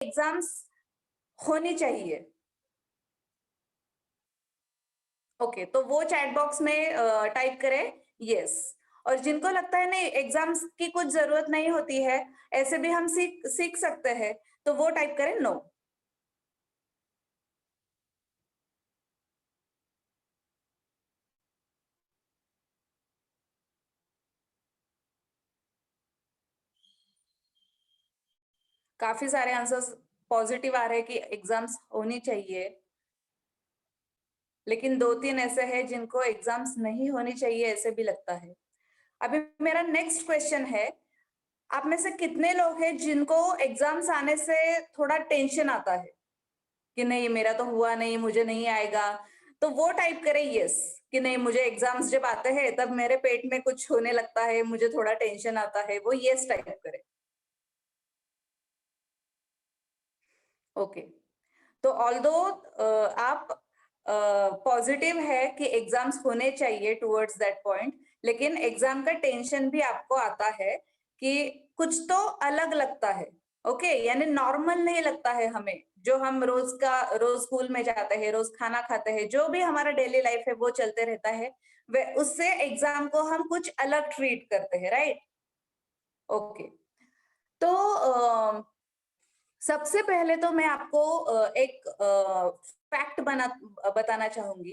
Exams होनी चाहिए। Okay, तो वो चैट बॉक्स में टाइप करें यस। और जिनको लगता है नहीं एग्जाम्स की कुछ जरूरत नहीं होती है, ऐसे भी हम सीख सीख सकते हैं, तो वो टाइप करें नो। काफी सारे आंसर्स पॉजिटिव आ रहे हैं कि एग्जाम्स होनी चाहिए, लेकिन 2-3 ऐसे हैं जिनको एग्जाम्स नहीं होनी चाहिए ऐसे भी लगता है। अभी मेरा नेक्स्ट क्वेश्चन है, आप में से कितने लोग हैं जिनको एग्जाम्स आने से थोड़ा टेंशन आता है कि नहीं मेरा तो हुआ नहीं, मुझे नहीं आएगा? तो वो टाइप करें यस, कि नहीं मुझे एग्जाम्स जब आते हैं तब मेरे पेट में कुछ होने लगता है, मुझे थोड़ा टेंशन आता है, वो यस टाइप करें। ओके, तो ऑल्दो आप पॉजिटिव है कि एग्जाम्स होने चाहिए टुवर्ड्स दैट पॉइंट, लेकिन एग्जाम का टेंशन भी आपको आता है कि कुछ तो अलग लगता है। ओके, यानी नॉर्मल नहीं लगता है हमें, जो हम रोज स्कूल में जाते हैं, रोज खाना खाते हैं, जो भी हमारा डेली लाइफ है वो चलते रहता है, वे उससे एग्जाम को हम कुछ अलग ट्रीट करते हैं, राइट? ओके, तो सबसे पहले तो मैं आपको एक फैक्ट बताना चाहूंगी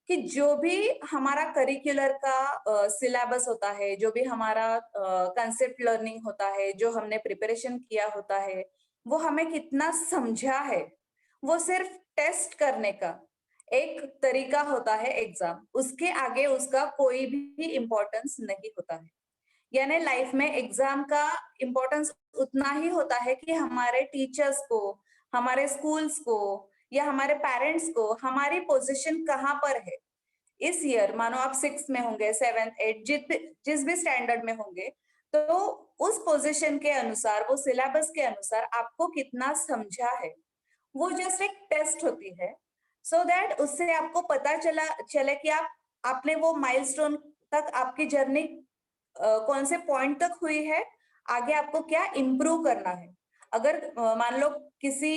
कि जो भी हमारा करिकुलर का सिलेबस होता है, जो भी हमारा कंसेप्ट लर्निंग होता है, जो हमने प्रिपरेशन किया होता है, वो हमें कितना समझा है, वो सिर्फ टेस्ट करने का एक तरीका होता है एग्जाम। उसके आगे उसका कोई भी इम्पोर्टेंस नहीं होता है। यानी लाइफ में एग्जाम का इम्पोर्टेंस उतना ही होता है कि हमारे टीचर्स को, हमारे स्कूल्स को या हमारे पेरेंट्स को हमारी पोजीशन कहाँ पर है इस ईयर। मानो आप 6 में होंगे, 7, 8, जिस भी स्टैंडर्ड में होंगे, तो उस पोजीशन के अनुसार, वो सिलेबस के अनुसार आपको कितना समझा है, वो जस्ट एक टेस्ट होती है। सो दैट उससे आपको पता चले कि आपने वो माइलस्टोन तक आपकी जर्नी कौन से पॉइंट तक हुई है, आगे आपको क्या इम्प्रूव करना है। अगर मान लो किसी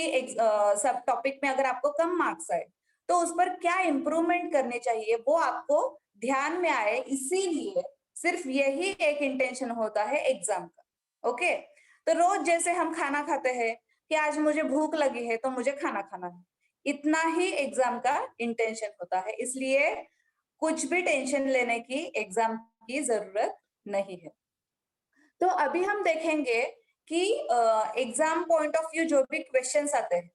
सब टॉपिक में अगर आपको कम मार्क्स आए, तो उस पर क्या इम्प्रूवमेंट करने चाहिए वो आपको ध्यान में आए, इसीलिए सिर्फ यही एक इंटेंशन होता है एग्जाम का। ओके, तो रोज जैसे हम खाना खाते हैं कि आज मुझे भूख लगी है तो मुझे खाना खाना है, इतना ही एग्जाम का इंटेंशन होता है। इसलिए कुछ भी टेंशन लेने की एग्जाम की जरूरत नहीं है। तो अभी हम देखेंगे कि एग्जाम पॉइंट ऑफ व्यू जो भी क्वेश्चंस आते हैं,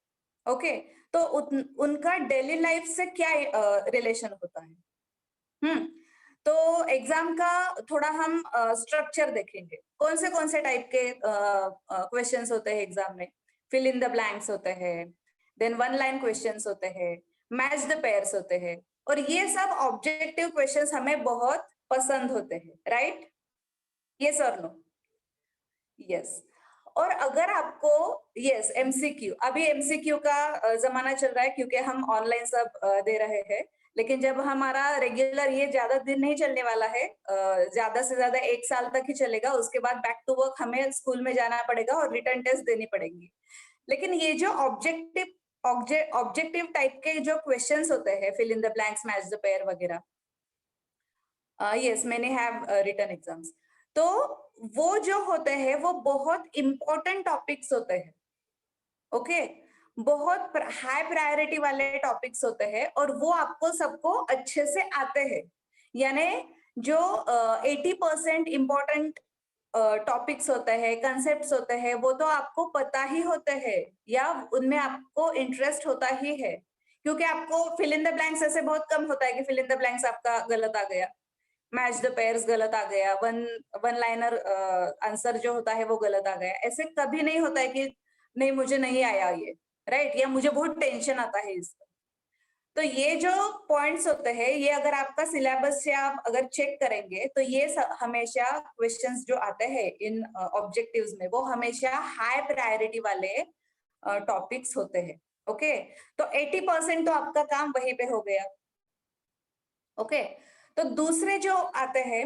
ओके, तो उनका डेली लाइफ से क्या रिलेशन होता है। हम्म, तो एग्जाम का थोड़ा हम स्ट्रक्चर देखेंगे, कौन से टाइप के क्वेश्चंस होते हैं एग्जाम में। फिल इन द ब्लैंक्स होते हैं, देन वन लाइन क्वेश्चंस होते हैं, मैच द पेयर्स होते हैं, और ये सब ऑब्जेक्टिव क्वेश्चंस हमें बहुत पसंद होते हैं, राइट? यस और नो? यस। और अगर आपको, यस, एमसीक्यू, अभी एमसीक्यू का जमाना चल रहा है क्योंकि हम ऑनलाइन सब दे रहे हैं, लेकिन जब हमारा रेगुलर ये ज्यादा दिन नहीं चलने वाला है, ज्यादा से ज्यादा 1 साल तक ही चलेगा, उसके बाद बैक टू वर्क हमें स्कूल में जाना पड़ेगा और रिटर्न टेस्ट देनी पड़ेगी। लेकिन ये जो ऑब्जेक्टिव टाइप के जो क्वेश्चंस होते हैं, fill in the blanks, match the pair वगैरह, यस, मैंने हैव रिटन एग्जाम्स, तो वो जो होते हैं वो बहुत इंपॉर्टेंट टॉपिक्स होते हैं। ओके, बहुत हाई प्रायोरिटी वाले टॉपिक्स होते हैं और वो आपको सबको अच्छे से आते हैं। यानी जो 80% इम्पोर्टेंट टॉपिक्स होते हैं, कंसेप्ट्स होते हैं, वो तो आपको पता ही होते हैं या उनमें आपको इंटरेस्ट होता ही है, क्योंकि आपको फिल इन द ब्लैंक्स ऐसे बहुत कम होता है कि फिल इन द ब्लैंक्स आपका गलत आ गया, मैच द पेयर्स गलत आ गया, वन लाइनर आंसर जो होता है वो गलत आ गया। ऐसे कभी नहीं होता है कि नहीं मुझे नहीं आया ये, राइट, या मुझे बहुत टेंशन आता है इसका। तो ये जो पॉइंट्स होते हैं, ये अगर आपका सिलेबस से आप अगर चेक करेंगे तो ये हमेशा क्वेश्चंस जो आते हैं इन ऑब्जेक्टिव्स में, वो हमेशा हाई प्रायोरिटी वाले टॉपिक्स होते हैं। ओके, तो 80% तो आपका काम वहीं पे हो गया। ओके, तो दूसरे जो आते हैं,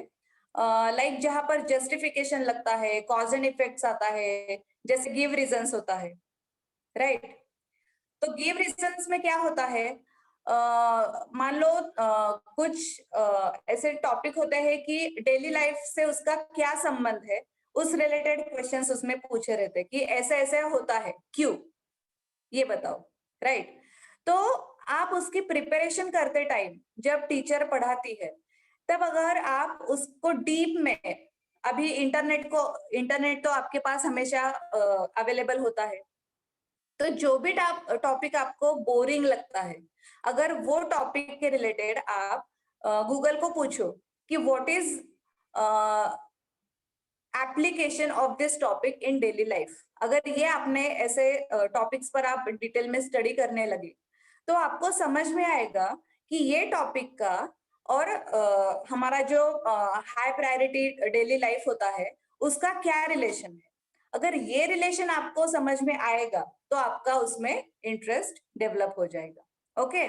लाइक जहां पर जस्टिफिकेशन लगता है, कॉज एंड इफेक्ट्स आता है, जैसे गिव रीजंस होता है, राइट। तो गिव रीजंस में क्या होता है, मान लो कुछ ऐसे टॉपिक होते हैं कि डेली लाइफ से उसका क्या संबंध है, उस रिलेटेड क्वेश्चंस उसमें पूछे रहते हैं कि ऐसे ऐसे होता है क्यों, ये बताओ। राइट। तो आप उसकी प्रिपरेशन करते टाइम जब टीचर पढ़ाती है, तब अगर आप उसको डीप में, अभी इंटरनेट तो आपके पास हमेशा अवेलेबल होता है, तो जो भी टॉपिक आपको बोरिंग लगता है, अगर वो टॉपिक के रिलेटेड आप गूगल को पूछो कि what is application of this topic in daily life, अगर ये आपने ऐसे टॉपिक्स पर आप डिटेल में स्टडी करने लगे, तो आपको समझ में आएगा कि ये टॉपिक का और हमारा जो हाई प्रायोरिटी डेली लाइफ होता है, उसका क्या रिलेशन है। अगर ये रिलेशन आपको समझ में आएगा, तो आपका उसमें इंटरेस्ट डेवलप हो जाएगा। ओके।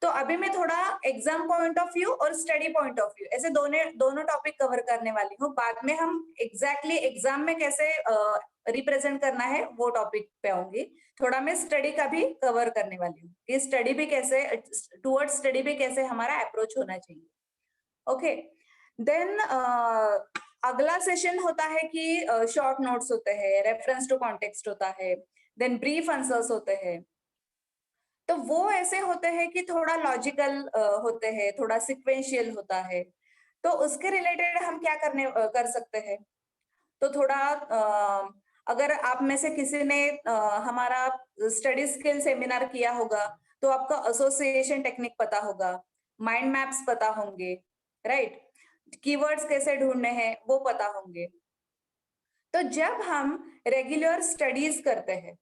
तो अभी मैं थोड़ा एग्जाम पॉइंट ऑफ व्यू और स्टडी पॉइंट ऑफ व्यू ऐसे दोनों टॉपिक कवर करने वाली हूँ। बाद में हम एग्जैक्टली एग्जाम में कैसे रिप्रेजेंट करना है वो टॉपिक पे आऊंगी। थोड़ा मैं स्टडी का भी कवर करने वाली हूँ कि स्टडी भी कैसे, टुवर्ड्स स्टडी भी कैसे हमारा अप्रोच होना चाहिए। ओके। देन अगला सेशन होता है कि शॉर्ट नोट्स होते हैं, रेफरेंस टू कॉन्टेक्स्ट होता है, देन ब्रीफ आंसर्स होते हैं। तो वो ऐसे होते हैं कि थोड़ा लॉजिकल होते हैं, थोड़ा सिक्वेंशियल होता है। तो उसके रिलेटेड हम क्या कर सकते हैं। तो थोड़ा अगर आप में से किसी ने हमारा स्टडी स्किल सेमिनार किया होगा, तो आपका एसोसिएशन टेक्निक पता होगा, माइंड मैप्स पता होंगे, राइट। कीवर्ड्स कैसे ढूंढने हैं वो पता होंगे। तो जब हम रेगुलर स्टडीज करते हैं,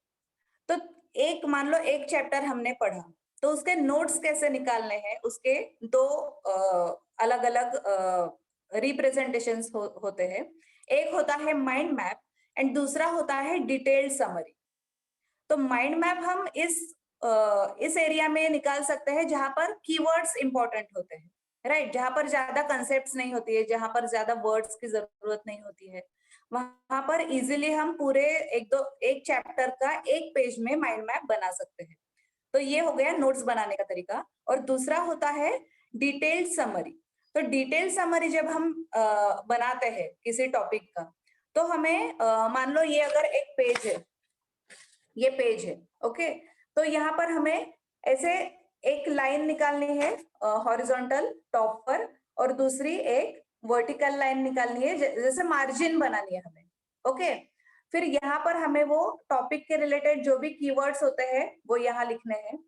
तो एक मान लो एक चैप्टर हमने पढ़ा, तो उसके नोट्स कैसे निकालने हैं, उसके दो अलग अलग रिप्रेजेंटेशंस होते हैं। एक होता है माइंड मैप एंड दूसरा होता है डिटेल्ड समरी। तो माइंड मैप हम इस एरिया में निकाल सकते हैं जहां पर कीवर्ड्स इंपॉर्टेंट होते हैं, राइट, जहां पर ज्यादा कंसेप्ट्स नहीं होती है, जहां पर ज्यादा वर्ड्स की जरूरत नहीं होती है, वहां पर इजीली हम पूरे एक चैप्टर का एक पेज में माइंड मैप बना सकते हैं। तो ये हो गया नोट्स बनाने का तरीका। और दूसरा होता है डिटेल्ड समरी। तो डिटेल्ड समरी जब हम बनाते हैं किसी टॉपिक का, तो हमें मान लो ये अगर एक पेज है, ये पेज है, ओके। तो यहाँ पर हमें ऐसे एक लाइन निकालनी है हॉरिजॉन्टल टॉप पर, और दूसरी एक वर्टिकल लाइन निकालनी है, जैसे मार्जिन बनानी है हमें, ओके। फिर यहाँ पर हमें वो टॉपिक के रिलेटेड जो भी कीवर्ड्स होते हैं वो यहाँ लिखने हैं।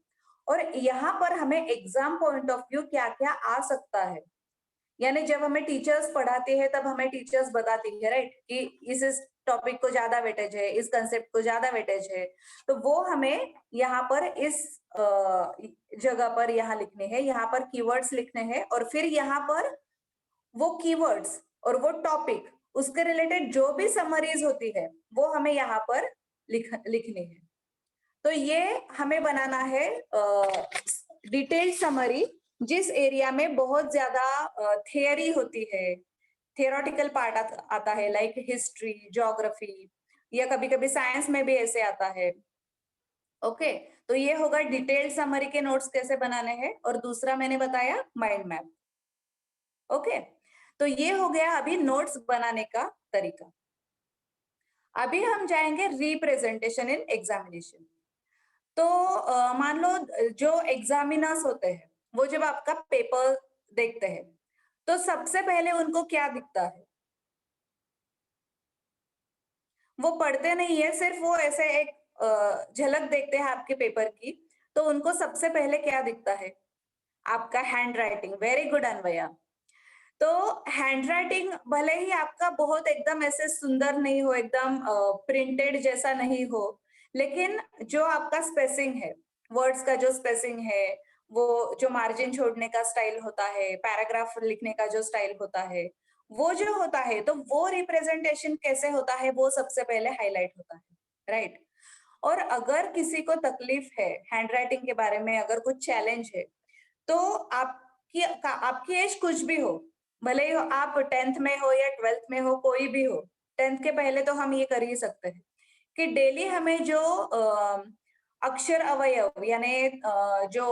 और यहाँ पर हमें एग्जाम पॉइंट ऑफ व्यू क्या क्या आ सकता है, यानी जब हमें टीचर्स पढ़ाती है तब हमें टीचर्स बताती है, राइट, कि इस टॉपिक को ज्यादा वेटेज है, इस कंसेप्ट को ज्यादा वेटेज है, तो वो हमें यहाँ पर इस जगह पर यहाँ लिखने हैं, यहाँ पर कीवर्ड्स लिखने हैं, और फिर यहाँ पर वो कीवर्ड्स और वो टॉपिक उसके रिलेटेड जो भी समरीज होती है वो हमें यहाँ पर लिखनी है। तो ये हमें बनाना है डिटेल्ड समरी, जिस एरिया में बहुत ज्यादा थियरी होती है, थियोरेटिकल पार्ट आता है, लाइक हिस्ट्री, ज्योग्राफी, या कभी कभी साइंस में भी ऐसे आता है। ओके। तो ये होगा डिटेल्ड समरी के नोट्स कैसे बनाने हैं, और दूसरा मैंने बताया माइंड मैप। ओके। तो ये हो गया अभी नोट्स बनाने का तरीका। अभी हम जाएंगे रिप्रेजेंटेशन इन एग्जामिनेशन। तो मान लो जो एग्जामिनर्स होते हैं, वो जब आपका पेपर देखते हैं, तो सबसे पहले उनको क्या दिखता है, वो पढ़ते नहीं है, सिर्फ वो ऐसे एक झलक देखते हैं आपके पेपर की। तो उनको सबसे पहले क्या दिखता है, आपका handwriting. Very good Anvaya. तो हैंड राइटिंग भले ही आपका बहुत एकदम ऐसे सुंदर नहीं हो, एकदम प्रिंटेड जैसा नहीं हो, लेकिन जो आपका स्पेसिंग है, वर्ड्स का जो स्पेसिंग है, वो जो मार्जिन छोड़ने का स्टाइल होता है, पैराग्राफ लिखने का जो स्टाइल होता है, वो जो होता है, तो वो रिप्रेजेंटेशन कैसे होता है वो सबसे पहले हाईलाइट होता है, राइट। और अगर किसी को तकलीफ है हैंड राइटिंग के बारे में, अगर कुछ चैलेंज है, तो आपकी एज कुछ भी हो, भले ही आप 10th में हो या 12th में हो, कोई भी हो, 10th के पहले तो हम ये कर ही सकते हैं कि डेली हमें जो अक्षर अवयव यानी जो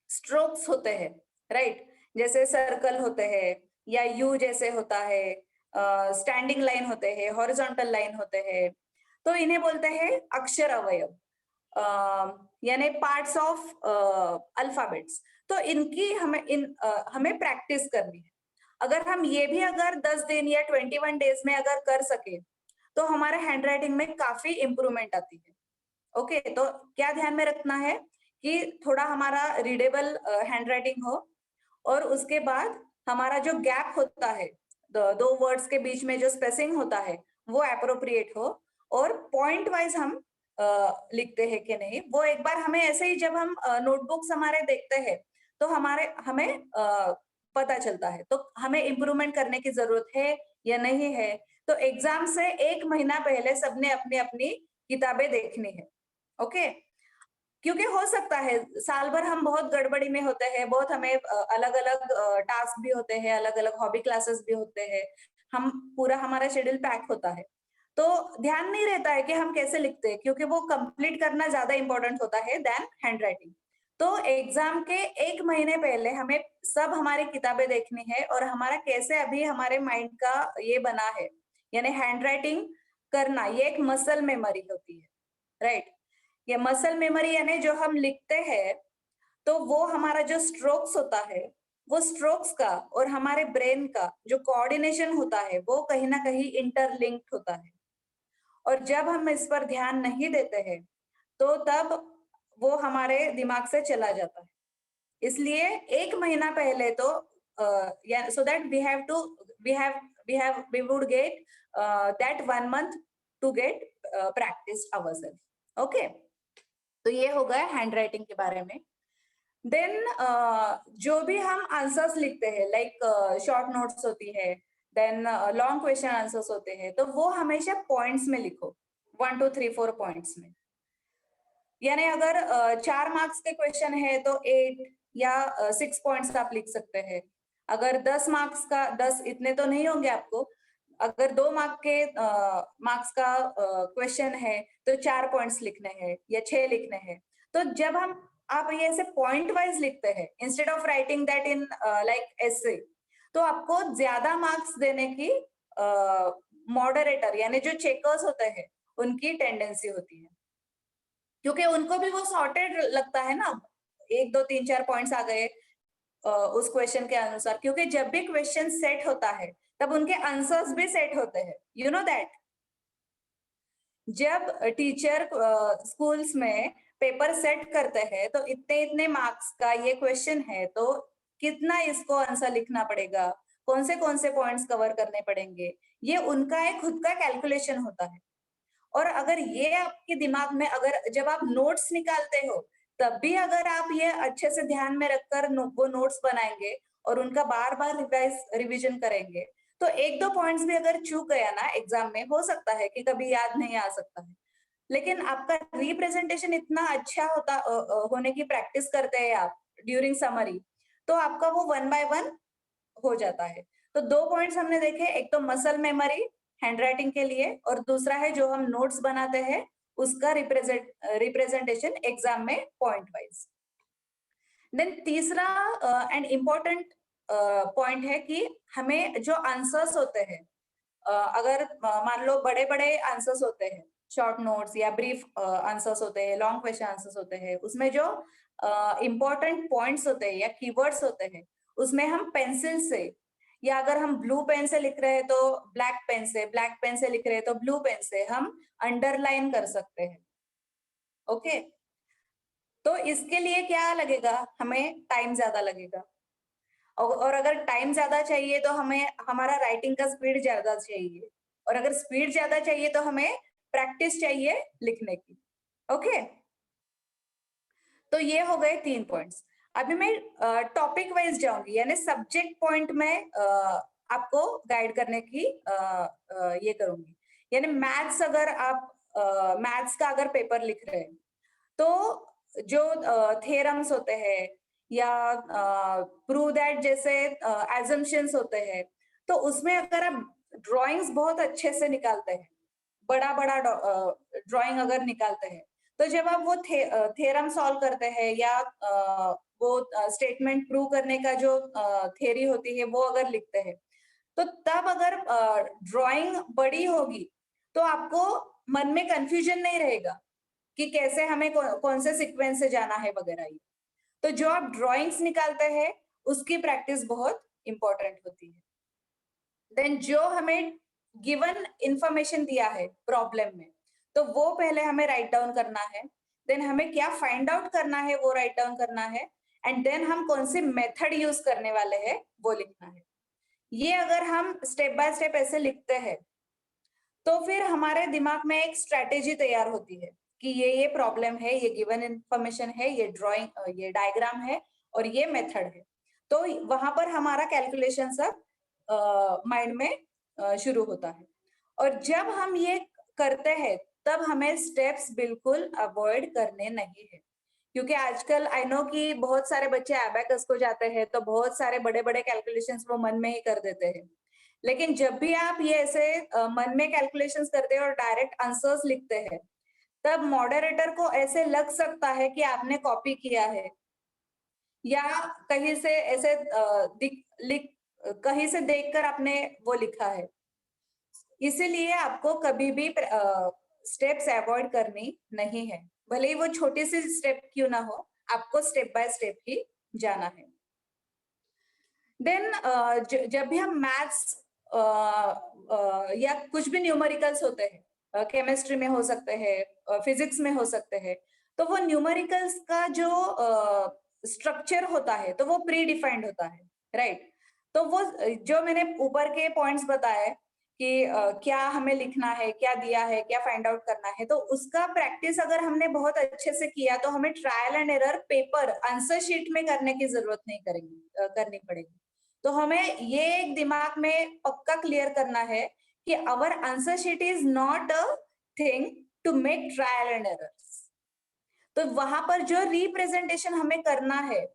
स्ट्रोक्स होते हैं, राइट? जैसे सर्कल होते हैं या यू जैसे होता है, स्टैंडिंग लाइन होते हैं, हॉरिजॉन्टल लाइन होते हैं, तो इन्हें बोलते हैं अक्षर अवयव, यानी पार्ट्स ऑफ अल्फाबेट्स। तो इनकी हमें प्रैक्टिस करनी है। अगर हम ये भी अगर 10 दिन या 21 डेज में अगर कर सके, तो हमारे हैंडराइटिंग में काफी इंप्रूवमेंट आती है। ओके, तो क्या ध्यान में रखना है कि थोड़ा हमारा रीडेबल हैंडराइटिंग हो, और उसके बाद हमारा जो गैप होता है, दो वर्ड्स के बीच में जो स्पेसिंग होता है, वो एप्रोप्रिएट हो, और पॉइंट वाइज हम लिखते हैं कि नहीं, वो एक बार हमें ऐसे ही जब हम नोटबुक्स हमारे देखते हैं, तो हमें पता चलता है। तो हमें इम्प्रूवमेंट करने की जरूरत है या नहीं है। तो एग्जाम से 1 महीना पहले सबने अपनी अपनी किताबें देखनी है। ओके, क्योंकि हो सकता है साल भर हम बहुत गड़बड़ी में होते हैं, बहुत हमें अलग-अलग टास्क भी होते हैं, अलग-अलग हॉबी क्लासेस भी होते हैं। हम पूरा हमारा शेड्यूल पैक होता है। तो ध्यान नहीं रहता है कि हम कैसे लिखते हैं, क्योंकि वो कंप्लीट करना ज़्यादा इम्पोर्टेंट होता है दैन हैंडराइटिंग। तो एग्ज़ाम के 1 महीने पहले हमें सब हमारी किताबें देखनी है, और हमारा कैसे अभी हमारे माइंड का ये बना है, यानी हैंडराइटिंग करना, ये एक मसल मेमोरी होती है, राइट? ये मसल मेमोरी यानी जो हम लिखते हैं, तो वो हमारा जो स्ट्रोक्स होता है, वो स्ट्रोक्स का और हमारे ब्रेन का जो कोऑर्डिनेशन होता है, वो कहीं ना कहीं इंटरलिंक्ड होता है। और जब हम इस पर ध्यान नहीं देते हैं, तो तब वो हमारे दिमाग से चला जाता है। इसलिए 1 महीना पहले तो या so that we have we would get that 1 month to get practice ourselves. Okay, तो ये हो गया हैंड राइटिंग के बारे में। देन जो भी हम आंसर्स लिखते हैं, लाइक शॉर्ट नोट्स होती है, देन लॉन्ग क्वेश्चन आंसर्स होते हैं, तो वो हमेशा पॉइंट्स में लिखो, 1 2 3 4 पॉइंट्स में। यानी अगर 4 मार्क्स के क्वेश्चन है तो 8 या 6 पॉइंट्स आप लिख सकते हैं। अगर 10 मार्क्स का, 10 इतने तो नहीं होंगे आपको, अगर 2 मार्क्स का क्वेश्चन है, तो 4 पॉइंट्स लिखने हैं या 6 लिखने हैं। तो जब आप ये ऐसे पॉइंट वाइज लिखते हैं, instead of writing that in like essay, तो आपको ज्यादा मार्क्स देने की मॉडरेटर यानी जो चेकर्स होते हैं, उनकी टेंडेंसी होती है, क्योंकि उनको भी वो सॉर्टेड लगता है ना, 1 2 3 4 पॉइंट्स आ गए उस क्वेश्चन के अनुसार, क्योंकि जब भी क्वेश्चन सेट होता है, तब उनके आंसर्स भी सेट होते हैं, यू नो दैट। जब टीचर स्कूल्स में पेपर सेट करते हैं, तो इतने इतने मार्क्स का ये क्वेश्चन है, तो कितना इसको आंसर लिखना पड़ेगा, कौन से पॉइंट्स कवर करने पड़ेंगे, ये उनका एक खुद का कैलकुलेशन होता है। और अगर ये आपके दिमाग में, अगर जब आप नोट्स निकालते हो, तब भी अगर आप ये अच्छे से ध्यान में रखकर वो नोट्स बनाएंगे और उनका बार बार रिविजन करेंगे, तो 1 2 पॉइंट्स भी अगर चूक गया ना एग्जाम में, हो सकता है कि कभी याद नहीं आ सकता है, लेकिन आपका रिप्रेजेंटेशन इतना अच्छा होने की प्रैक्टिस करते हैं आप ड्यूरिंग समरी, तो आपका वो 1 बाय 1 हो जाता है। तो 2 पॉइंट्स हमने देखे, एक तो मसल मेमोरी हैंडराइटिंग के लिए, और दूसरा है जो हम नोट्स बनाते हैं, उसका रिप्रेजेंटेशन एग्जाम में पॉइंट वाइज। देन तीसरा एंड इम्पोर्टेंट पॉइंट है कि हमें जो आंसर्स होते हैं, अगर मान लो बड़े बड़े आंसर्स होते हैं, शॉर्ट नोट्स या ब्रीफ आंसर्स होते हैं, लॉन्ग क्वेश्चन आंसर्स होते हैं, उसमें जो इम्पोर्टेंट पॉइंट्स होते हैं या कीवर्ड्स होते हैं, उसमें हम पेंसिल से, या अगर हम ब्लू पेन से लिख रहे हैं तो ब्लैक पेन से, ब्लैक पेन से लिख रहे हैं तो ब्लू पेन से हम अंडरलाइन कर सकते हैं। ओके, तो इसके लिए क्या लगेगा, हमें टाइम ज्यादा लगेगा, और अगर टाइम ज्यादा चाहिए तो हमें हमारा राइटिंग का स्पीड ज्यादा चाहिए, और अगर स्पीड ज्यादा चाहिए तो हमें प्रैक्टिस चाहिए लिखने की। ओके, तो ये हो गए 3 पॉइंट्स। अभी मैं टॉपिक वाइज जाऊंगी, यानी सब्जेक्ट पॉइंट में आपको गाइड करने की ये करूंगी। यानी मैथ्स, अगर आप मैथ्स का अगर पेपर लिख रहे हैं, तो जो थ्योरम्स होते हैं या प्रूव दैट जैसे एजम्पशंस होते हैं, तो उसमें अगर आप ड्राइंग्स बहुत अच्छे से निकालते हैं, बड़ा बड़ा ड्राइंग अगर निकालते हैं, तो जब आप वो थ्योरम सॉल्व करते हैं या वो स्टेटमेंट प्रूव करने का जो थ्योरी होती है वो अगर लिखते हैं, तो तब अगर ड्राइंग बड़ी होगी तो आपको मन में कंफ्यूजन नहीं रहेगा कि कैसे हमें कौन से सीक्वेंस से जाना है वगैरह ये। तो जो आप ड्राइंग्स निकालते हैं उसकी प्रैक्टिस बहुत इंपॉर्टेंट होती है। देन जो हमें गिवन इंफॉर्मेशन दिया है प्रॉब्लम में, तो वो पहले हमें राइट डाउन करना है। देन हमें क्या फाइंड आउट करना है वो राइट डाउन करना है, एंड देन हम कौन सी मेथड यूज करने वाले हैं वो लिखना है। ये अगर हम स्टेप बाय स्टेप ऐसे लिखते हैं तो फिर हमारे दिमाग में एक स्ट्रेटेजी तैयार होती है कि ये प्रॉब्लम है, ये गिवन इंफॉर्मेशन है, ये ड्राइंग, ये डायग्राम है और ये मेथड है। तो वहां पर हमारा कैलकुलेशन सब माइंड में शुरू होता है। और जब हम ये करते हैं तब हमें स्टेप्स बिल्कुल अवॉइड करने नहीं है, क्योंकि आजकल आई नो कि बहुत सारे बच्चे एबेकस को जाते हैं तो बहुत सारे बड़े बड़े कैलकुलेशंस वो मन में ही कर देते हैं। लेकिन जब भी आप ये ऐसे मन में कैलकुलेशंस करते हैं और डायरेक्ट आंसर्स लिखते हैं, तब मॉडरेटर को ऐसे लग सकता है कि आपने कॉपी किया है या कहीं से ऐसे कहीं से देखकर आपने वो लिखा है। इसीलिए आपको कभी भी स्टेप्स अवॉइड करनी नहीं है, भले ही वो छोटी सी स्टेप क्यों ना हो, आपको स्टेप बाय स्टेप ही जाना है। देन जब भी हम मैथ्स या कुछ भी न्यूमेरिकल्स होते हैं, केमिस्ट्री में हो सकते हैं, फिजिक्स में हो सकते हैं, तो वो न्यूमेरिकल्स का जो स्ट्रक्चर होता है तो वो प्री डिफाइंड होता है, राइट? तो वो जो मैंने ऊपर के पॉइंट्स बताए कि क्या हमें लिखना है, क्या दिया है, क्या फाइंड आउट करना है, तो उसका प्रैक्टिस अगर हमने बहुत अच्छे से किया तो हमें trial and error paper answer sheet में करने की जरूरत नहीं करनी पड़ेगी। तो हमें ये एक दिमाग में पक्का क्लियर करना है कि our answer sheet is not a thing to make trial and errors. तो वहां पर जो रिप्रेजेंटेशन हमें करना है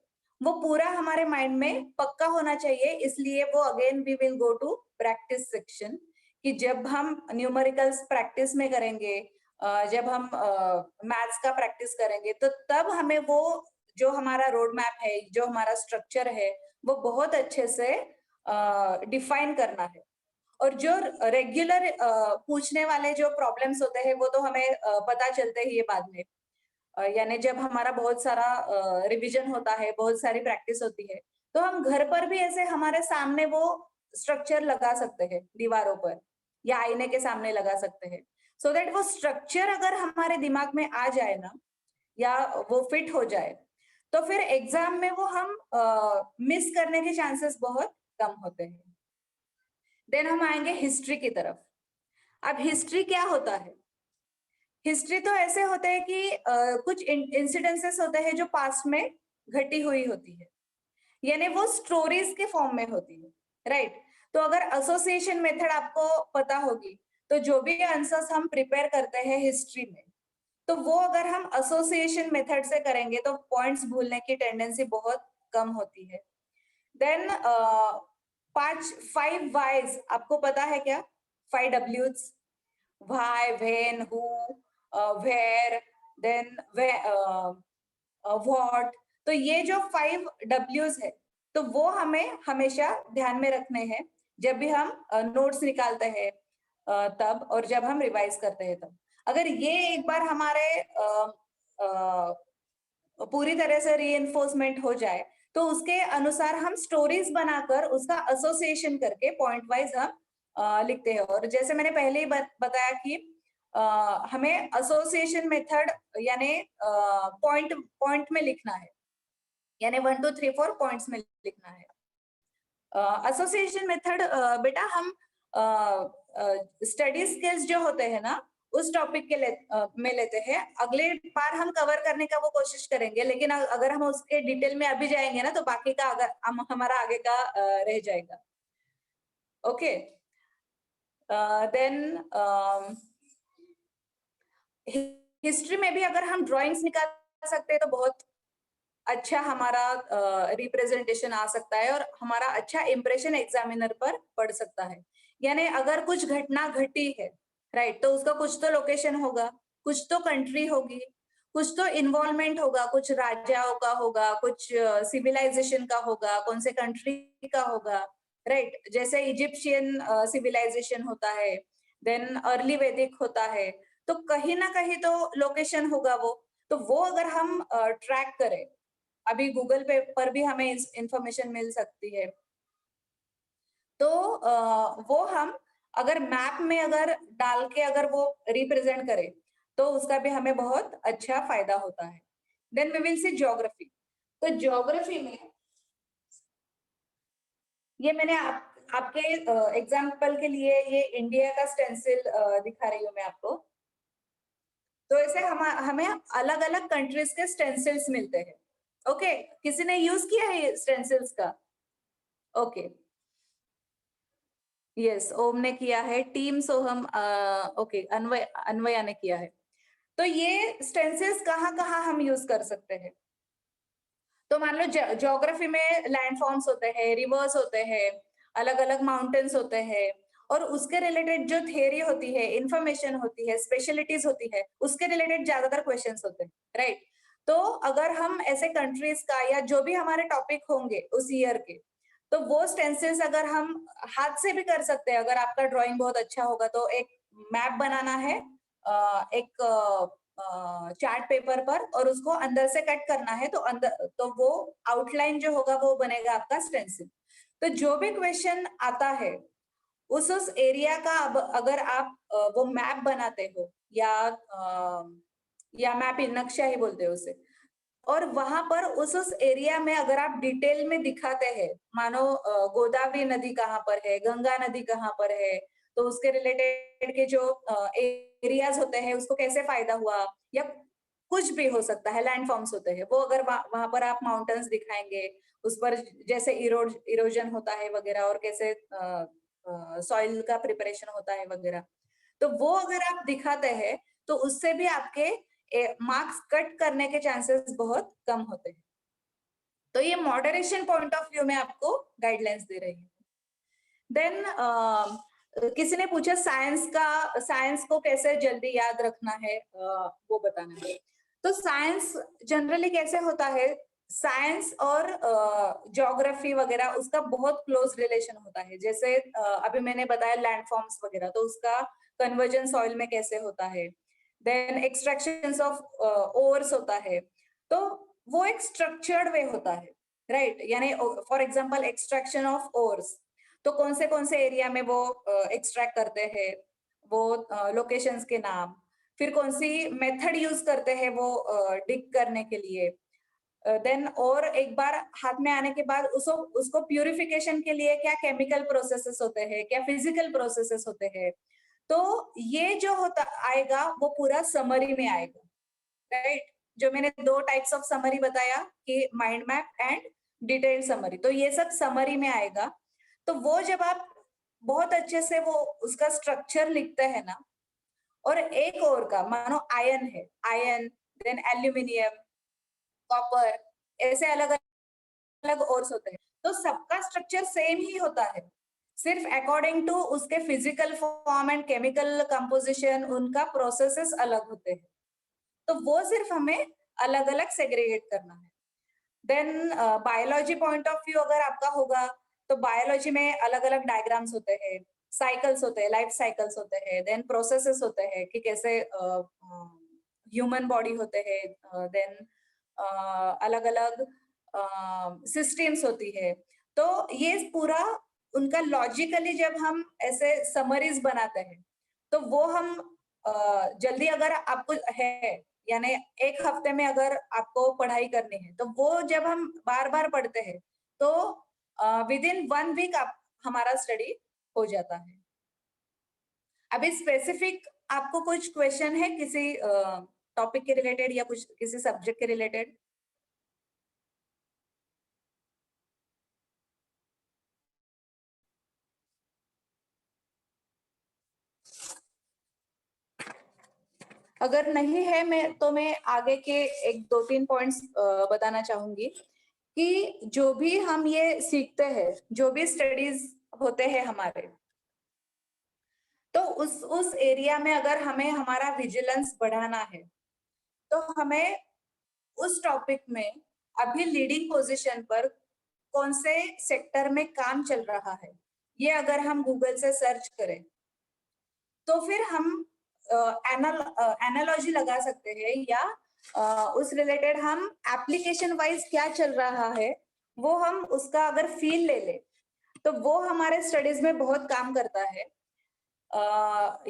वो पूरा हमारे माइंड में पक्का होना चाहिए। इसलिए वो again we will go to practice section कि जब हम न्यूमेरिकल्स प्रैक्टिस में करेंगे, जब हम मैथ्स का प्रैक्टिस करेंगे, तो तब हमें वो जो हमारा रोड मैप है, जो हमारा स्ट्रक्चर है, वो बहुत अच्छे से डिफाइन करना है। और जो रेगुलर पूछने वाले जो प्रॉब्लम्स होते हैं वो तो हमें पता चलते ही है बाद में। यानी जब हमारा बहुत सारा रिवीजन होता है, बहुत सारी प्रैक्टिस होती है, तो हम घर पर भी ऐसे हमारे सामने वो स्ट्रक्चर लगा सकते हैं दीवारों पर या आईने के सामने लगा सकते हैं, सो दैट वो स्ट्रक्चर अगर हमारे दिमाग में आ जाए ना या वो फिट हो जाए, तो फिर एग्जाम में वो हम मिस करने के चांसेस बहुत कम होते हैं। देन हम आएंगे हिस्ट्री की तरफ। अब हिस्ट्री क्या होता है? हिस्ट्री तो ऐसे होते हैं कि कुछ इंसिडेंसेस होते हैं जो पास्ट में घटी हुई होती है, यानी वो स्टोरीज के फॉर्म में होती है, राइट? तो अगर एसोसिएशन मेथड आपको पता होगी, तो जो भी आंसर्स हम प्रिपेयर करते हैं हिस्ट्री में, तो वो अगर हम एसोसिएशन मेथड से करेंगे तो पॉइंट्स भूलने की टेंडेंसी बहुत कम होती है। देन 5 वाइज आपको पता है क्या? 5 डब्ल्यूज, why, when, who, where, then what। तो ये जो 5 W's है, तो वो हमें हमेशा ध्यान में रखने हैं जब भी हम नोट्स निकालते हैं तब, और जब हम रिवाइज करते हैं तब। अगर ये एक बार हमारे पूरी तरह से रीइंफोर्समेंट हो जाए, तो उसके अनुसार हम स्टोरीज बनाकर उसका एसोसिएशन करके पॉइंट वाइज हम लिखते हैं। और जैसे मैंने पहले ही बताया कि हमें एसोसिएशन मेथड यानी पॉइंट पॉइंट में लिखना है, यानी 1 2 3 4 पॉइंट्स में लिखना है। एसोसिएशन मेथड बेटा हम स्टडी स्किल्स जो होते हैं ना उस टॉपिक के में लेते हैं। अगले बार हम कवर करने का वो कोशिश करेंगे, लेकिन अगर हम उसके डिटेल में अभी जाएंगे ना तो बाकी का अगर हमारा आगे का रह जाएगा। ओके, देन हिस्ट्री में भी अगर हम ड्राइंग्स निकाल सकते हैं तो बहुत अच्छा हमारा रिप्रेजेंटेशन आ सकता है और हमारा अच्छा इंप्रेशन एग्जामिनर पर पड़ सकता है। यानी अगर कुछ घटना घटी है, राइट, तो उसका कुछ तो लोकेशन होगा, कुछ तो कंट्री होगी, कुछ तो इन्वॉल्वमेंट होगा, कुछ राजाओं का होगा, कुछ सिविलाइजेशन का होगा, कौन से कंट्री का होगा, राइट? जैसे इजिप्शियन सिविलाइजेशन होता है, देन अर्ली वैदिक होता है, तो कहीं ना कहीं तो लोकेशन होगा वो। तो वो अगर हम ट्रैक करें, अभी गूगल पे पर भी हमें इंफॉर्मेशन मिल सकती है, तो वो हम अगर मैप में अगर डाल के अगर वो रिप्रेजेंट करें, तो उसका भी हमें बहुत अच्छा फायदा होता है। Then we will see geography. तो ज्योग्राफी में ये मैंने आपके एग्जाम्पल के लिए ये इंडिया का स्टेंसिल दिखा रही हूँ मैं आपको। तो ऐसे हमें अलग अलग कंट्रीज के स्टेंसिल्स मिलते हैं। ओके, किसी ने यूज किया है स्टेंसिल्स का? ओके, यस, ओम ने किया है, टीम सोहम, ओके, अन्वया ने किया है। तो ये स्टेंसिल्स कहाँ कहाँ हम यूज कर सकते हैं? तो मान लो ज्योग्राफी में लैंडफॉर्म्स होते हैं, रिवर्स होते हैं, अलग अलग माउंटेन्स होते हैं, और उसके रिलेटेड जो थियरी होती है, इंफॉर्मेशन होती है, स्पेशलिटीज होती है, उसके रिलेटेड ज्यादातर क्वेश्चंस होते हैं, राइट? तो अगर हम ऐसे कंट्रीज का या जो भी हमारे टॉपिक होंगे उस ईयर के, तो वो स्टेंसिल्स अगर हम हाथ से भी कर सकते हैं, अगर आपका ड्राइंग बहुत अच्छा होगा तो एक मैप बनाना है, एक चार्ट पेपर पर, और उसको अंदर से कट करना है, तो अंदर तो वो आउटलाइन जो होगा वो बनेगा आपका स्टेंसिल। तो जो भी क्वेश्चन आता है उस एरिया का, अब अगर आप वो मैप बनाते हो, या मैप नक्शा ही बोलते हो उसे, और वहां पर उस एरिया में अगर आप डिटेल में दिखाते हैं, मानो गोदावरी नदी कहाँ पर है, गंगा नदी कहाँ पर है, तो उसके रिलेटेड के जो एरियाज होते हैं उसको कैसे फायदा हुआ, या कुछ भी हो सकता है, लैंडफॉर्म्स होते हैं वो, अगर वहां पर आप माउंटेन्स दिखाएंगे, उस पर जैसे इरोजन होता है वगैरह, और कैसे सॉइल का प्रिपरेशन होता है वगैरह, तो वो अगर आप दिखाते हैं, तो उससे भी आपके मार्क्स कट करने के चांसेस बहुत कम होते हैं। तो ये मॉडरेशन पॉइंट ऑफ व्यू में आपको गाइडलाइंस दे रही हूँ। देन किसी ने पूछा साइंस को कैसे जल्दी याद रखना है, वो बताना है। तो साइंस जनरली कैसे होता है, साइंस और ज्योग्राफी वगैरह उसका बहुत क्लोज रिलेशन होता है। जैसे अभी मैंने बताया लैंडफॉर्म्स वगैरह, तो उसका कन्वर्जन सॉइल में कैसे होता है, देन एक्सट्रैक्शन ऑफ ओर्स होता है, तो वो एक स्ट्रक्चर्ड वे होता है, राइट? यानी for example extraction of ores, तो कौन से एरिया में वो एक्सट्रैक्ट करते हैं, वो लोकेशंस के नाम, फिर कौन सी मेथड यूज करते हैं वो डिग करने के लिए, देन और एक बार हाथ में आने के बाद उसको उसको प्यूरिफिकेशन के लिए क्या केमिकल प्रोसेसेस होते हैं, क्या फिजिकल प्रोसेसेस होते हैं। तो ये जो होता आएगा वो पूरा समरी में आएगा, राइट? जो मैंने दो टाइप्स ऑफ समरी बताया कि mind map and detailed summary, तो ये सब समरी में आएगा। तो वो जब आप बहुत अच्छे से वो उसका स्ट्रक्चर लिखते हैं ना, और एक और का मानो आयन है, आयन, देन एल्यूमिनियम, कॉपर, ऐसे अलग अलग ओर्स होते हैं, तो सबका स्ट्रक्चर सेम ही होता है, सिर्फ अकॉर्डिंग टू उसके physical form and chemical composition, उनका प्रोसेसेस अलग होते हैं। तो वो सिर्फ हमें अलग अलग सेग्रीगेट करना है। Then biology point of view अगर आपका होगा, तो बायोलॉजी में अलग अलग डायग्राम्स होते हैं, साइकिल्स होते हैं, लाइफ साइकिल्स होते हैं, देन प्रोसेसेस होते हैं कि कैसे ह्यूमन बॉडी होते हैं, देन अलग अलग सिस्टम्स होती है। तो ये पूरा उनका लॉजिकली जब हम ऐसे समरीज बनाते हैं, तो वो हम जल्दी अगर आपको है, यानी एक हफ्ते में अगर आपको पढ़ाई करनी है, तो वो जब हम बार बार पढ़ते हैं, तो विद इन 1 वीक आप हमारा स्टडी हो जाता है। अभी स्पेसिफिक आपको कुछ क्वेश्चन है किसी टॉपिक के रिलेटेड या कुछ किसी सब्जेक्ट के रिलेटेड? अगर नहीं है, मैं आगे के एक दो तीन पॉइंट्स बताना चाहूंगी कि जो भी हम ये सीखते हैं, जो भी स्टडीज होते हैं हमारे, तो उस एरिया में अगर हमें हमारा विजिलेंस बढ़ाना है, तो हमें उस टॉपिक में अभी लीडिंग पोजीशन पर कौन से सेक्टर में काम चल रहा है, ये अगर हम गूगल से सर्च करें, तो फिर हम एनालॉजी लगा सकते हैं या उस रिलेटेड हम एप्लीकेशन वाइज क्या चल रहा है, वो हम उसका अगर फील ले ले, तो वो हमारे स्टडीज में बहुत काम करता है।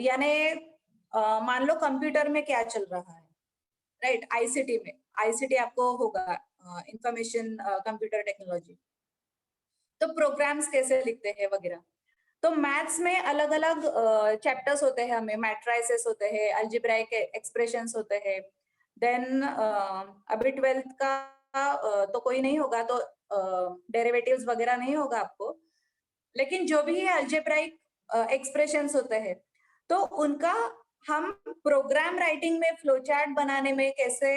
यानी मान लो कंप्यूटर में क्या चल रहा है, राइट, आईसीटी में, आईसीटी आपको होगा, इंफॉर्मेशन कंप्यूटर टेक्नोलॉजी, तो प्रोग्राम्स कैसे लिखते हैं वगैरह। तो मैथ्स में अलग अलग चैप्टर्स होते हैं, हमें मैट्राइसेस होते हैं, अल्जेब्राइक एक्सप्रेशंस होते हैं। देन अभी 12th का तो कोई नहीं होगा, तो डेरिवेटिव्स वगैरह नहीं होगा आपको, लेकिन जो भी अल्जेब्राइक एक्सप्रेशंस होते हैं, तो उनका हम प्रोग्राम राइटिंग में, फ्लो चार्ट बनाने में कैसे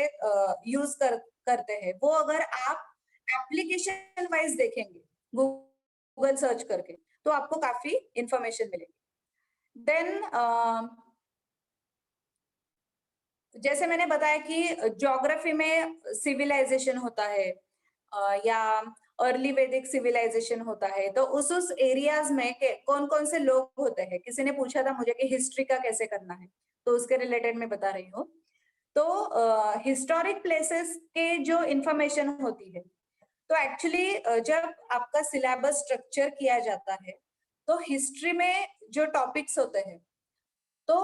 यूज करते हैं, वो अगर आप एप्लीकेशन वाइज देखेंगे गूगल सर्च करके, तो आपको काफी इंफॉर्मेशन मिलेगी। देन जैसे मैंने बताया कि ज्योग्राफी में सिविलाइजेशन होता है, या अर्ली वैदिक सिविलाइजेशन होता है, तो उस एरियाज में कौन कौन से लोग होते हैं। किसी ने पूछा था मुझे कि हिस्ट्री का कैसे करना है, तो उसके रिलेटेड मैं बता रही हूँ। तो हिस्टोरिक प्लेसेस के जो इंफॉर्मेशन होती है, तो एक्चुअली जब आपका सिलेबस स्ट्रक्चर किया जाता है, तो हिस्ट्री में जो टॉपिक्स होते हैं, तो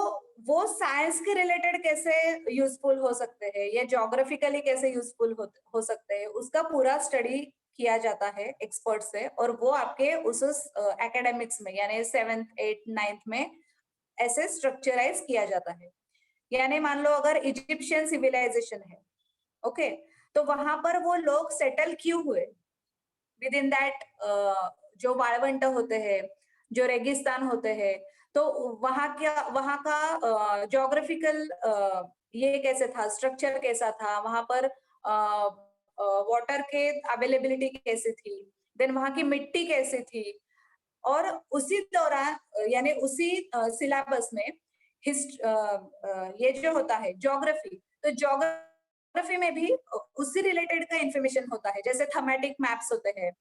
वो साइंस के रिलेटेड कैसे यूजफुल हो सकते हैं या ज्योग्राफिकली कैसे यूजफुल हो सकते हैं, उसका पूरा स्टडी किया जाता है एक्सपर्ट से, और वो आपके उस एकेडमिक्स में यानी 7th 8th 9th में ऐसे स्ट्रक्चराइज किया जाता है। यानी मान लो अगर इजिप्शियन सिविलाइजेशन है, ओके, तो वहां पर वो लोग सेटल क्यों हुए, विद इन दैट जो वाळवंट होते हैं, जो रेगिस्तान होते हैं, तो वहां का ज्योग्राफिकल ये कैसे था, स्ट्रक्चर कैसा था, वहां पर वाटर के अवेलेबिलिटी कैसी थी, देन वहां की मिट्टी कैसी थी, और उसी दौरान यानी उसी सिलेबस में ये जो होता है ज्योग्राफी, तो ज्योग्राफी में भी उसी रिलेटेड का इंफॉर्मेशन होता है, जैसे थीमेटिक मैप्स होते हैं,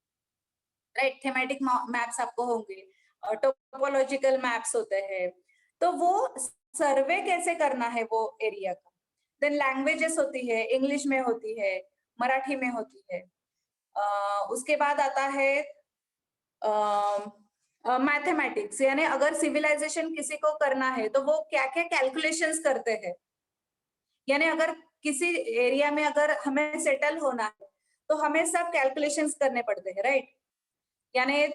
राइट, थीमेटिक मैप्स आपको होंगे, टोपोलॉजिकल मैप्स होते हैं, तो वो सर्वे कैसे करना है वो एरिया का। देन लैंग्वेजेस होती है, इंग्लिश में होती है, मराठी में होती है। उसके बाद आता है मैथमेटिक्स, यानी अगर सिविलाइजेशन किसी को करना है, तो वो क्या क्या कैलकुलेशंस करते हैं, यानी अगर किसी एरिया में अगर हमें सेटल होना है, तो हमें सब कैलकुलेशंस करने पड़ते हैं, राइट। यानी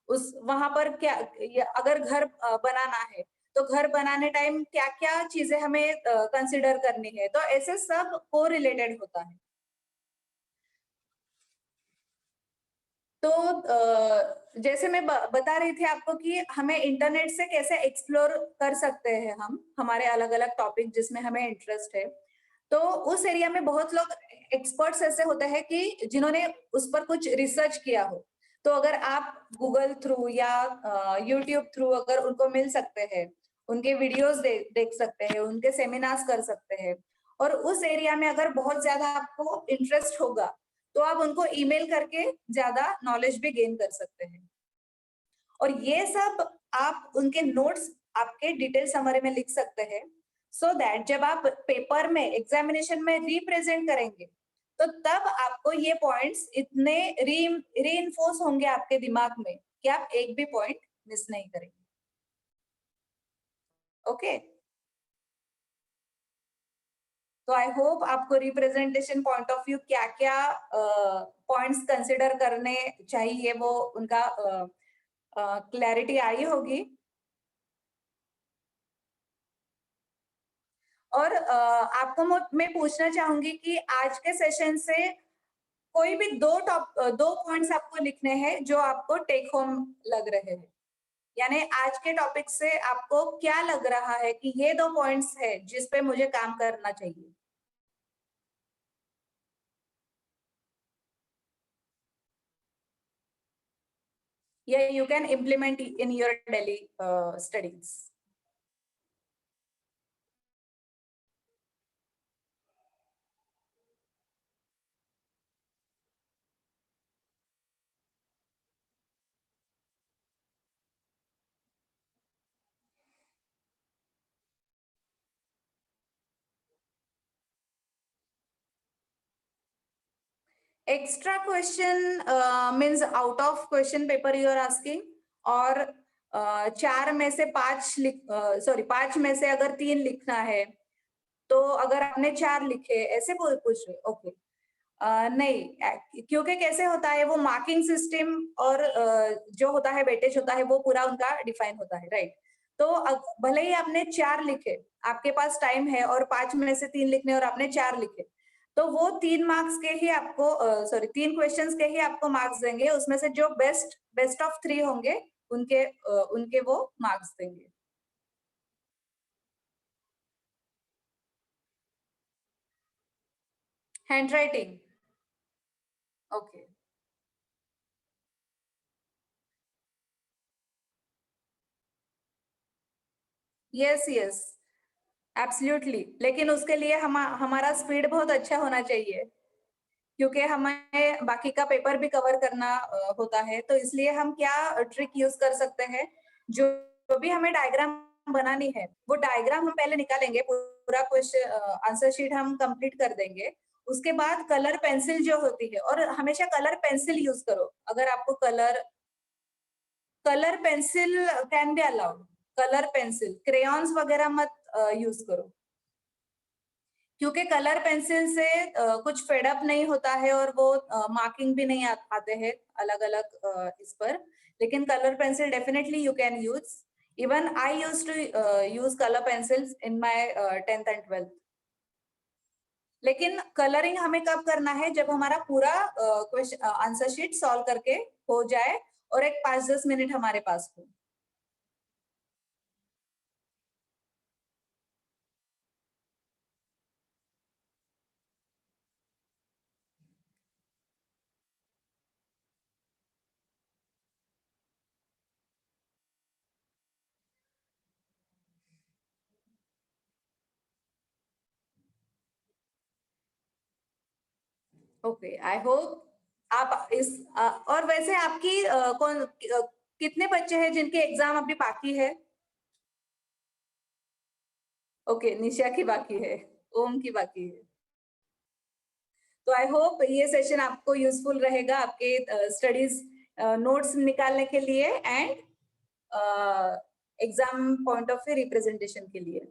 उस वहां पर क्या, अगर घर बनाना है, तो घर बनाने टाइम क्या क्या चीजें हमें कंसिडर करनी है, तो ऐसे सब को रिलेटेड होता है। तो जैसे मैं बता रही थी आपको कि हमें इंटरनेट से कैसे एक्सप्लोर कर सकते हैं हम हमारे अलग अलग टॉपिक जिसमें हमें इंटरेस्ट है, तो उस एरिया में बहुत लोग एक्सपर्ट्स ऐसे होते हैं कि जिन्होंने उस पर कुछ रिसर्च किया हो, तो अगर आप गूगल थ्रू या यूट्यूब थ्रू अगर उनको मिल सकते हैं, उनके वीडियोस देख सकते हैं, उनके सेमिनार्स कर सकते हैं, और उस एरिया में अगर बहुत ज्यादा आपको इंटरेस्ट होगा, तो आप उनको ईमेल करके ज्यादा नॉलेज भी गेन कर सकते हैं। और ये सब आप उनके नोट्स आपके डिटेल समरी में लिख सकते हैं, सो दैट जब आप पेपर में एग्जामिनेशन में रिप्रेजेंट करेंगे, तो तब आपको ये पॉइंट्स इतने रीइंफोर्स होंगे आपके दिमाग में कि आप एक भी पॉइंट मिस नहीं करेंगे। ओके, तो आई होप आपको रिप्रेजेंटेशन पॉइंट ऑफ व्यू क्या क्या पॉइंट्स कंसिडर करने चाहिए, वो उनका क्लैरिटी आई होगी। और आपको मैं पूछना चाहूंगी कि आज के सेशन से कोई भी दो पॉइंट्स आपको लिखने हैं जो आपको टेक होम लग रहे हैं, यानी आज के टॉपिक से आपको क्या लग रहा है कि ये 2 पॉइंट्स है जिस पे मुझे काम करना चाहिए। या you can implement in your daily studies. Extra question means out of question paper you are asking, और 4 में से 5 5 में से अगर 3 लिखना है, तो अगर आपने 4 लिखे, ऐसे पूछ रहे? ओके। नहीं, क्योंकि कैसे होता है वो मार्किंग सिस्टम, और जो होता है वेटेज होता है वो पूरा उनका डिफाइन होता है, राइट? तो भले ही आपने 4 लिखे, आपके पास टाइम है और 5 में से 3 लिखने और आपने 4 लिखे, तो वो 3 मार्क्स के ही आपको 3 क्वेश्चंस के ही आपको मार्क्स देंगे। उसमें से जो बेस्ट बेस्ट ऑफ 3 होंगे, उनके वो मार्क्स देंगे। Handwriting. Okay. Yes, yes, absolutely. लेकिन उसके लिए हमारा स्पीड बहुत अच्छा होना चाहिए, क्योंकि हमें बाकी का पेपर भी कवर करना होता है। तो इसलिए हम क्या ट्रिक यूज कर सकते हैं, जो जो भी हमें डायग्राम बनानी है, वो डायग्राम हम पहले निकालेंगे, पूरा क्वेश्चन आंसर शीट हम कंप्लीट कर देंगे। उसके बाद कलर पेंसिल जो होती है, और हमेशा कलर पेंसिल यूज करो। अगर आपको colour colour pencil can be allowed, colour pencil, crayons वगैरह मत यूज करो, क्योंकि कलर पेंसिल से कुछ फेड अप नहीं होता है, और वो मार्किंग भी नहीं आते हैं अलग-अलग इस पर। लेकिन colour pencil definitely you can use. Even I used to use colour pencils in my 10th and 12th। लेकिन कलरिंग हमें कब करना है, जब हमारा पूरा क्वेश्चन आंसर शीट सॉल्व करके हो जाए और एक 5-10 मिनट हमारे पास हो। ओके, आई होप आप और वैसे आपकी कितने बच्चे हैं जिनके एग्जाम अभी बाकी है? ओके, निशा की बाकी है, ओम की बाकी है। तो आई होप ये सेशन आपको यूजफुल रहेगा आपके स्टडीज नोट्स निकालने के लिए, and exam point of view representation के लिए।